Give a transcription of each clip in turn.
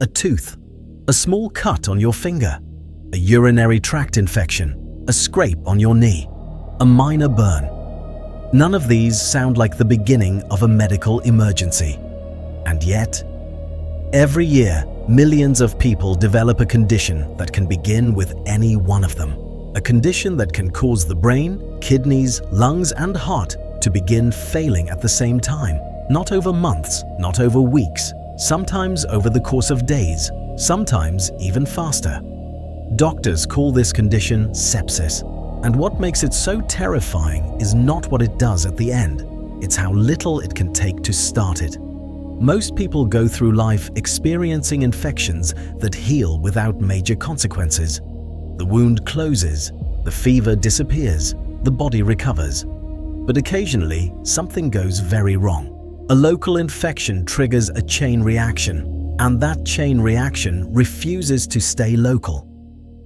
a tooth, a small cut on your finger, a urinary tract infection, a scrape on your knee, a minor burn. None of these sound like the beginning of a medical emergency. And yet, every year, millions of people develop a condition that can begin with any one of them. A condition that can cause the brain, kidneys, lungs, and heart to begin failing at the same time. Not over months, not over weeks, sometimes over the course of days, sometimes even faster. Doctors call this condition sepsis. And what makes it so terrifying is not what it does at the end, it's how little it can take to start it. Most people go through life experiencing infections that heal without major consequences. The wound closes, the fever disappears, the body recovers. But occasionally, something goes very wrong. A local infection triggers a chain reaction, and that chain reaction refuses to stay local.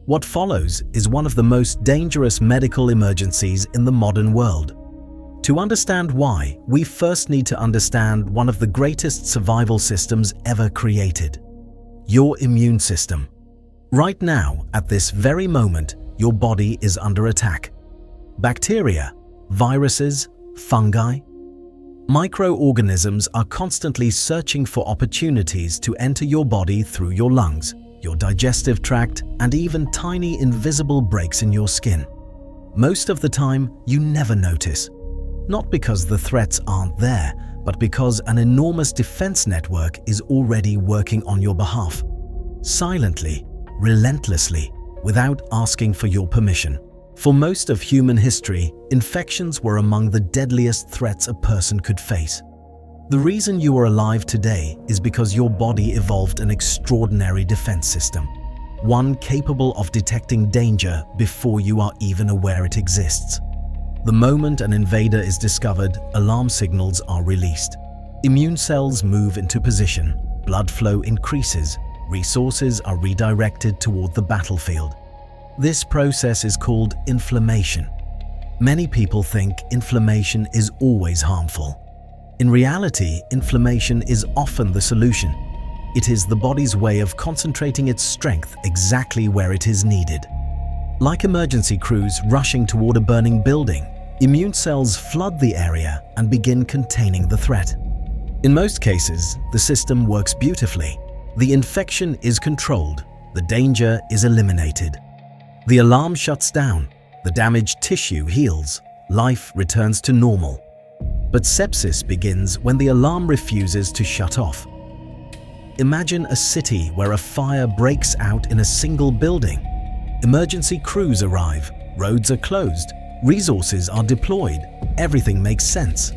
What follows is one of the most dangerous medical emergencies in the modern world. To understand why, we first need to understand one of the greatest survival systems ever created: your immune system. Right now, at this very moment, your body is under attack. Bacteria, viruses, fungi, microorganisms are constantly searching for opportunities to enter your body through your lungs, your digestive tract, and even tiny invisible breaks in your skin. Most of the time, you never notice. Not because the threats aren't there, but because an enormous defense network is already working on your behalf. Silently, relentlessly, without asking for your permission. For most of human history, infections were among the deadliest threats a person could face. The reason you are alive today is because your body evolved an extraordinary defense system, one capable of detecting danger before you are even aware it exists. The moment an invader is discovered, alarm signals are released. Immune cells move into position, blood flow increases, resources are redirected toward the battlefield. This process is called inflammation. Many people think inflammation is always harmful. In reality, inflammation is often the solution. It is the body's way of concentrating its strength exactly where it is needed. Like emergency crews rushing toward a burning building, immune cells flood the area and begin containing the threat. In most cases, the system works beautifully. The infection is controlled, the danger is eliminated. The alarm shuts down, the damaged tissue heals, life returns to normal. But sepsis begins when the alarm refuses to shut off. Imagine a city where a fire breaks out in a single building. Emergency crews arrive, roads are closed, resources are deployed, everything makes sense.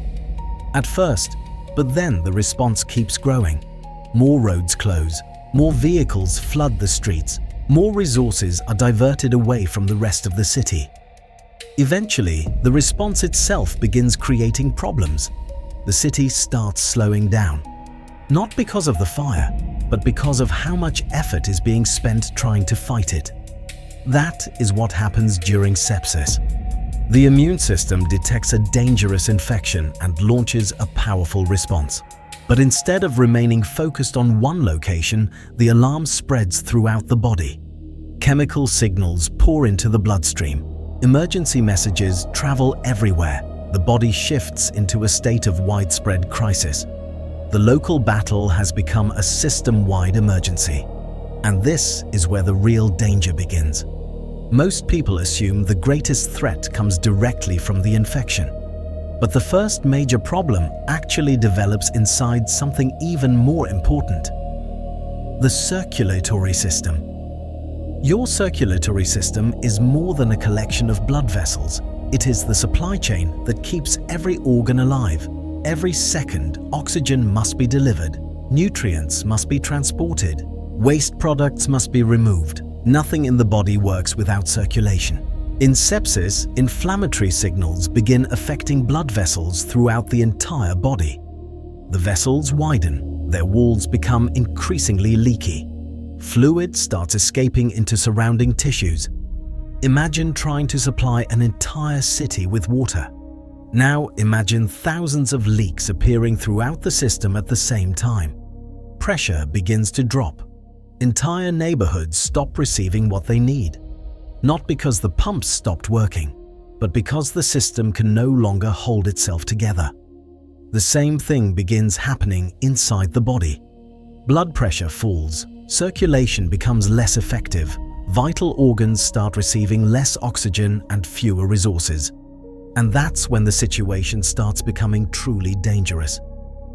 At first, but then the response keeps growing. More roads close, more vehicles flood the streets, more resources are diverted away from the rest of the city. Eventually, the response itself begins creating problems. The city starts slowing down. Not because of the fire, but because of how much effort is being spent trying to fight it. That is what happens during sepsis. The immune system detects a dangerous infection and launches a powerful response. But instead of remaining focused on one location, the alarm spreads throughout the body. Chemical signals pour into the bloodstream. Emergency messages travel everywhere. The body shifts into a state of widespread crisis. The local battle has become a system-wide emergency. And this is where the real danger begins. Most people assume the greatest threat comes directly from the infection. But the first major problem actually develops inside something even more important: the circulatory system. Your circulatory system is more than a collection of blood vessels. It is the supply chain that keeps every organ alive. Every second, oxygen must be delivered, nutrients must be transported, waste products must be removed. Nothing in the body works without circulation. In sepsis, inflammatory signals begin affecting blood vessels throughout the entire body. The vessels widen, their walls become increasingly leaky. Fluid starts escaping into surrounding tissues. Imagine trying to supply an entire city with water. Now imagine thousands of leaks appearing throughout the system at the same time. Pressure begins to drop. Entire neighborhoods stop receiving what they need. Not because the pumps stopped working, but because the system can no longer hold itself together. The same thing begins happening inside the body. Blood pressure falls, circulation becomes less effective, vital organs start receiving less oxygen and fewer resources. And that's when the situation starts becoming truly dangerous.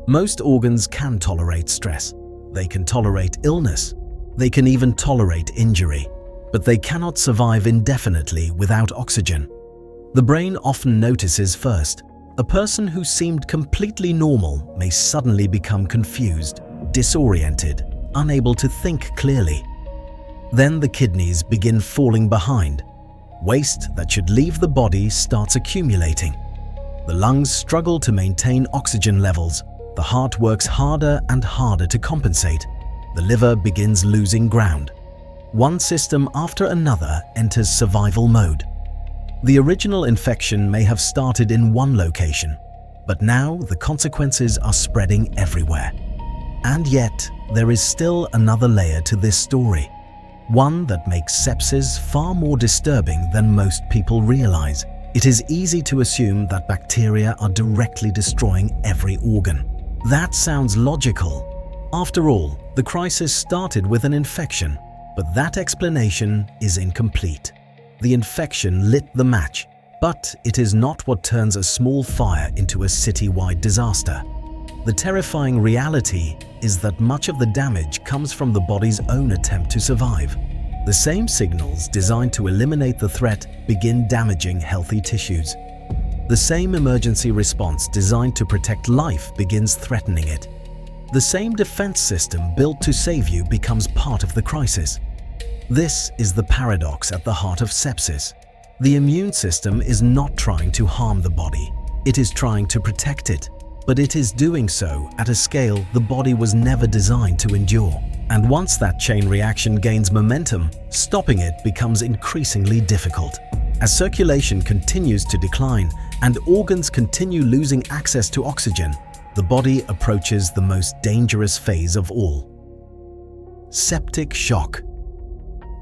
Most organs can tolerate stress. They can tolerate illness. They can even tolerate injury. But they cannot survive indefinitely without oxygen. The brain often notices first. A person who seemed completely normal may suddenly become confused, disoriented, unable to think clearly. Then the kidneys begin falling behind. Waste that should leave the body starts accumulating. The lungs struggle to maintain oxygen levels. The heart works harder and harder to compensate. The liver begins losing ground. One system after another enters survival mode. The original infection may have started in one location, but now the consequences are spreading everywhere. And yet, there is still another layer to this story. One that makes sepsis far more disturbing than most people realize. It is easy to assume that bacteria are directly destroying every organ. That sounds logical. After all, the crisis started with an infection, but that explanation is incomplete. The infection lit the match, but it is not what turns a small fire into a citywide disaster. The terrifying reality is that much of the damage comes from the body's own attempt to survive. The same signals designed to eliminate the threat begin damaging healthy tissues. The same emergency response designed to protect life begins threatening it. The same defense system built to save you becomes part of the crisis. This is the paradox at the heart of sepsis. The immune system is not trying to harm the body. It is trying to protect it. But it is doing so at a scale the body was never designed to endure. And once that chain reaction gains momentum, stopping it becomes increasingly difficult. As circulation continues to decline and organs continue losing access to oxygen, the body approaches the most dangerous phase of all: septic shock.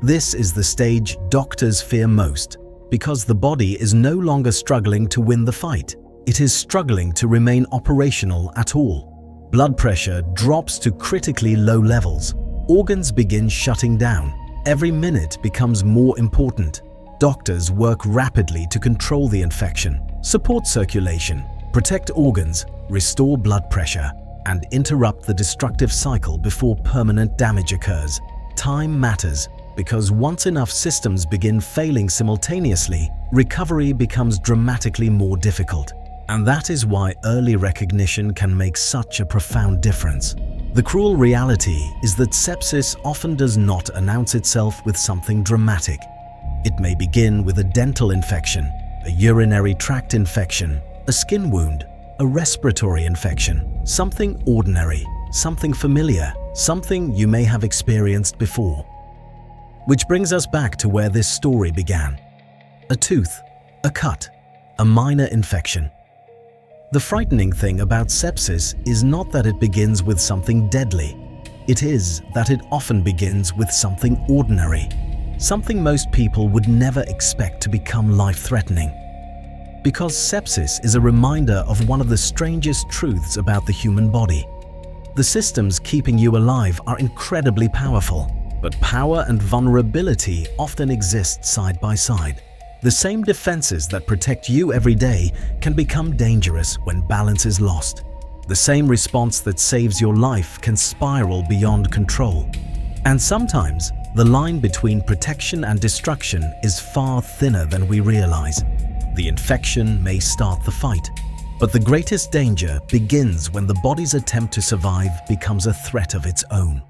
This is the stage doctors fear most, because the body is no longer struggling to win the fight. It is struggling to remain operational at all. Blood pressure drops to critically low levels. Organs begin shutting down. Every minute becomes more important. Doctors work rapidly to control the infection, support circulation, protect organs, restore blood pressure, and interrupt the destructive cycle before permanent damage occurs. Time matters, because once enough systems begin failing simultaneously, recovery becomes dramatically more difficult. And that is why early recognition can make such a profound difference. The cruel reality is that sepsis often does not announce itself with something dramatic. It may begin with a dental infection, a urinary tract infection, a skin wound, a respiratory infection, something ordinary, something familiar, something you may have experienced before. Which brings us back to where this story began. A tooth, a cut, a minor infection. The frightening thing about sepsis is not that it begins with something deadly. It is that it often begins with something ordinary, something most people would never expect to become life-threatening. Because sepsis is a reminder of one of the strangest truths about the human body. The systems keeping you alive are incredibly powerful, but power and vulnerability often exist side by side. The same defenses that protect you every day can become dangerous when balance is lost. The same response that saves your life can spiral beyond control. And sometimes, the line between protection and destruction is far thinner than we realize. The infection may start the fight, but the greatest danger begins when the body's attempt to survive becomes a threat of its own.